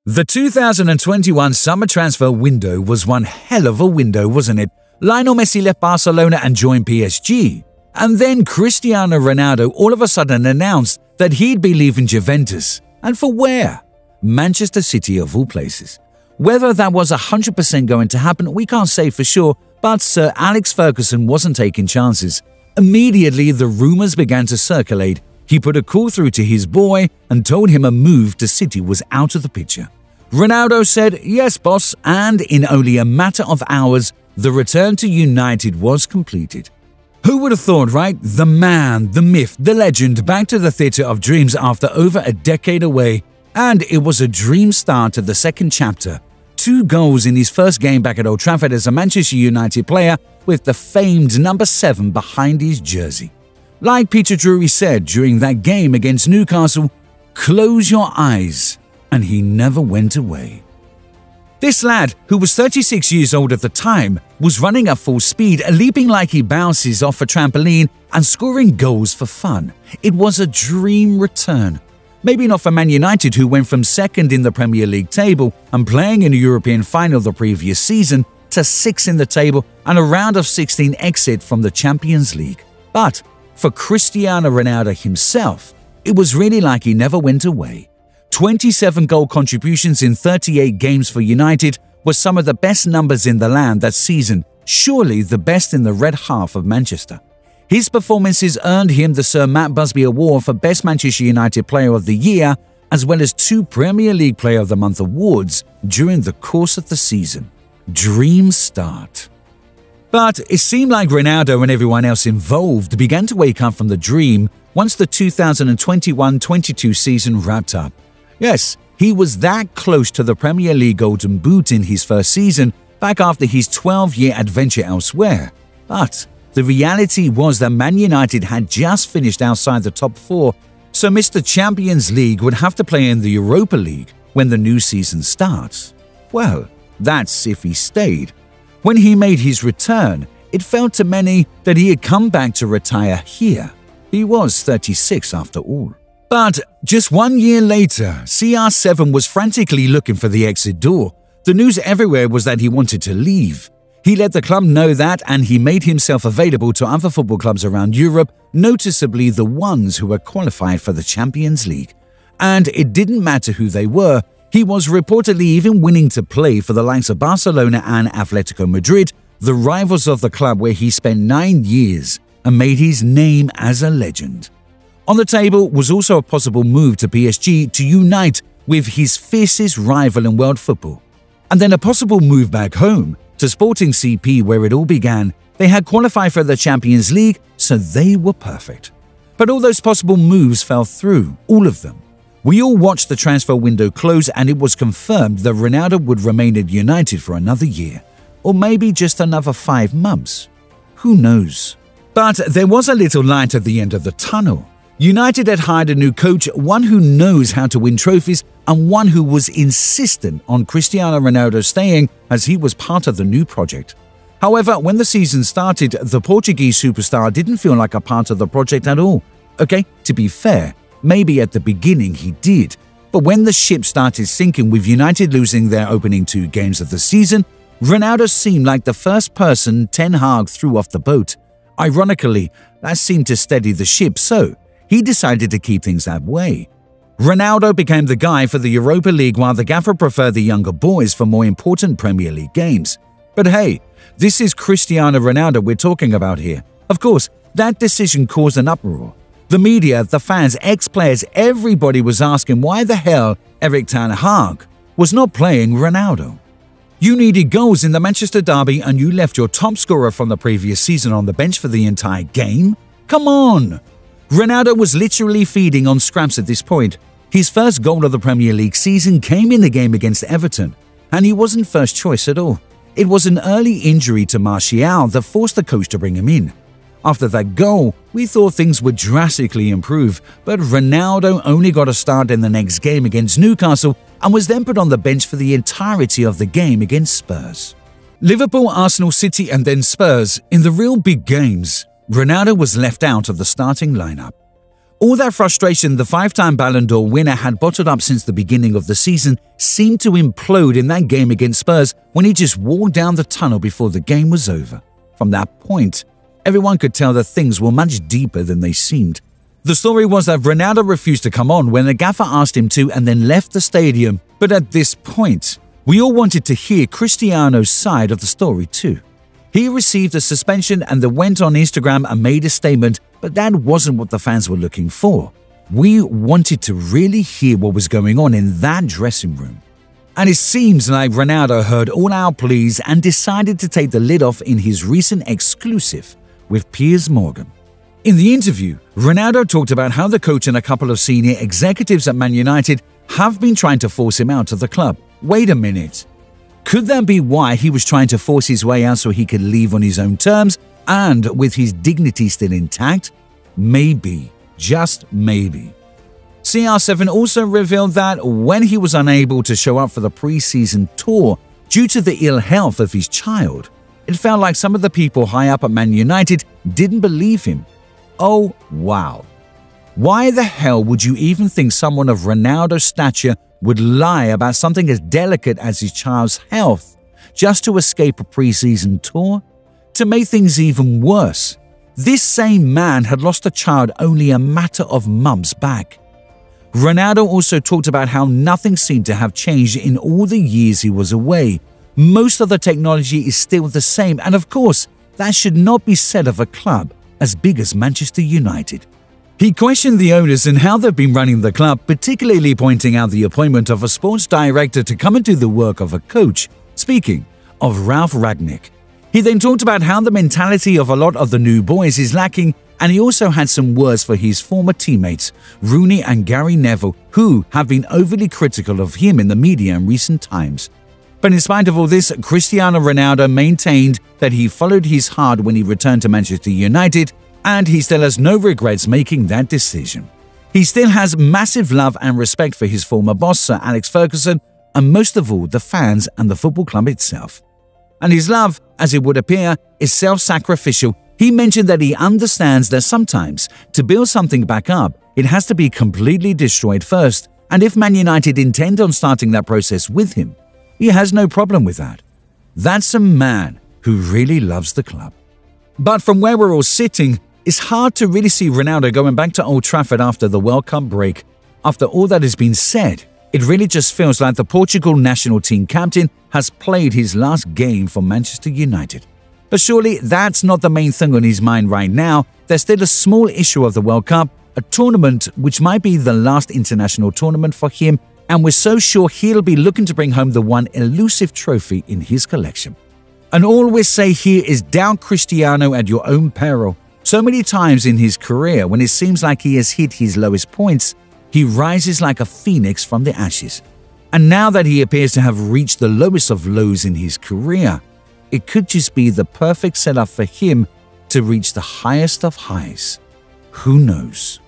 The 2021 summer transfer window was one hell of a window, wasn't it? Lionel Messi left Barcelona and joined PSG. And then Cristiano Ronaldo all of a sudden announced that he'd be leaving Juventus. And for where? Manchester City of all places. Whether that was 100% going to happen, we can't say for sure, but Sir Alex Ferguson wasn't taking chances. Immediately, the rumours began to circulate. He put a call through to his boy and told him a move to City was out of the picture. Ronaldo said, "Yes, boss," and in only a matter of hours, the return to United was completed. Who would have thought, right? The man, the myth, the legend, back to the theatre of dreams after over a decade away. And it was a dream start to the second chapter. 2 goals in his first game back at Old Trafford as a Manchester United player with the famed number 7 behind his jersey. Like Peter Drury said during that game against Newcastle, "Close your eyes," and he never went away. This lad, who was 36 years old at the time, was running at full speed, leaping like he bounces off a trampoline and scoring goals for fun. It was a dream return. Maybe not for Man United, who went from second in the Premier League table and playing in a European final the previous season to 6th in the table and a round of 16 exit from the Champions League. But for Cristiano Ronaldo himself, it was really like he never went away. 27 goal contributions in 38 games for United were some of the best numbers in the land that season, surely the best in the red half of Manchester. His performances earned him the Sir Matt Busby Award for Best Manchester United Player of the Year, as well as 2 Premier League Player of the Month awards during the course of the season. Dream start. But it seemed like Ronaldo and everyone else involved began to wake up from the dream once the 2021-22 season wrapped up. Yes, he was that close to the Premier League Golden Boot in his first season, back after his 12-year adventure elsewhere. But the reality was that Man United had just finished outside the top 4, so Mr. Champions League would have to play in the Europa League when the new season starts. Well, that's if he stayed. When he made his return, it felt to many that he had come back to retire here. He was 36 after all. But just 1 year later, CR7 was frantically looking for the exit door. The news everywhere was that he wanted to leave. He let the club know that, and he made himself available to other football clubs around Europe, noticeably the ones who were qualified for the Champions League. And it didn't matter who they were. He was reportedly even willing to play for the likes of Barcelona and Atletico Madrid, the rivals of the club where he spent 9 years and made his name as a legend. On the table was also a possible move to PSG to unite with his fiercest rival in world football. And then a possible move back home to Sporting CP, where it all began. They had qualified for the Champions League, so they were perfect. But all those possible moves fell through, all of them. We all watched the transfer window close, and it was confirmed that Ronaldo would remain at United for another year, or maybe just another 5 months. Who knows? But there was a little light at the end of the tunnel. United had hired a new coach, one who knows how to win trophies and one who was insistent on Cristiano Ronaldo staying as he was part of the new project. However, when the season started, the Portuguese superstar didn't feel like a part of the project at all. Okay, to be fair, maybe at the beginning he did, but when the ship started sinking with United losing their opening 2 games of the season, Ronaldo seemed like the first person Ten Hag threw off the boat. Ironically, that seemed to steady the ship, so he decided to keep things that way. Ronaldo became the guy for the Europa League while the gaffer preferred the younger boys for more important Premier League games. But hey, this is Cristiano Ronaldo we're talking about here. Of course, that decision caused an uproar. The media, the fans, ex-players, everybody was asking why the hell Erik Ten Hag was not playing Ronaldo. You needed goals in the Manchester derby and you left your top scorer from the previous season on the bench for the entire game? Come on! Ronaldo was literally feeding on scraps at this point. His first goal of the Premier League season came in the game against Everton, and he wasn't first choice at all. It was an early injury to Martial that forced the coach to bring him in. After that goal, we thought things would drastically improve, but Ronaldo only got a start in the next game against Newcastle and was then put on the bench for the entirety of the game against Spurs. Liverpool, Arsenal, City and then Spurs in the real big games. Ronaldo was left out of the starting lineup. All that frustration the five-time Ballon d'Or winner had bottled up since the beginning of the season seemed to implode in that game against Spurs when he just walked down the tunnel before the game was over. From that point, everyone could tell that things were much deeper than they seemed. The story was that Ronaldo refused to come on when the gaffer asked him to and then left the stadium. But at this point, we all wanted to hear Cristiano's side of the story too. He received a suspension and then went on Instagram and made a statement, but that wasn't what the fans were looking for. We wanted to really hear what was going on in that dressing room. And it seems like Ronaldo heard all our pleas and decided to take the lid off in his recent exclusive with Piers Morgan. In the interview, Ronaldo talked about how the coach and a couple of senior executives at Man United have been trying to force him out of the club. Wait a minute. Could that be why he was trying to force his way out so he could leave on his own terms and with his dignity still intact? Maybe, just maybe. CR7 also revealed that when he was unable to show up for the pre-season tour due to the ill health of his child, it felt like some of the people high up at Man United didn't believe him. Oh, wow. Why the hell would you even think someone of Ronaldo's stature would lie about something as delicate as his child's health just to escape a pre-season tour? To make things even worse, this same man had lost a child only a matter of months back. Ronaldo also talked about how nothing seemed to have changed in all the years he was away. Most of the technology is still the same, and of course, that should not be said of a club as big as Manchester United. He questioned the owners and how they've been running the club, particularly pointing out the appointment of a sports director to come and do the work of a coach, speaking of Ralf Rangnick. He then talked about how the mentality of a lot of the new boys is lacking, and he also had some words for his former teammates, Rooney and Gary Neville, who have been overly critical of him in the media in recent times. But in spite of all this, Cristiano Ronaldo maintained that he followed his heart when he returned to Manchester United, and he still has no regrets making that decision. He still has massive love and respect for his former boss, Sir Alex Ferguson, and most of all, the fans and the football club itself. And his love, as it would appear, is self-sacrificial. He mentioned that he understands that sometimes, to build something back up, it has to be completely destroyed first, and if Man United intend on starting that process with him, he has no problem with that. That's a man who really loves the club. But from where we're all sitting, it's hard to really see Ronaldo going back to Old Trafford after the World Cup break. After all that has been said, it really just feels like the Portugal national team captain has played his last game for Manchester United. But surely that's not the main thing on his mind right now. There's still a small issue of the World Cup, a tournament which might be the last international tournament for him, and we're so sure he'll be looking to bring home the one elusive trophy in his collection. And all we say here is down Cristiano at your own peril. So many times in his career, when it seems like he has hit his lowest points, he rises like a phoenix from the ashes. And now that he appears to have reached the lowest of lows in his career, it could just be the perfect setup for him to reach the highest of highs. Who knows?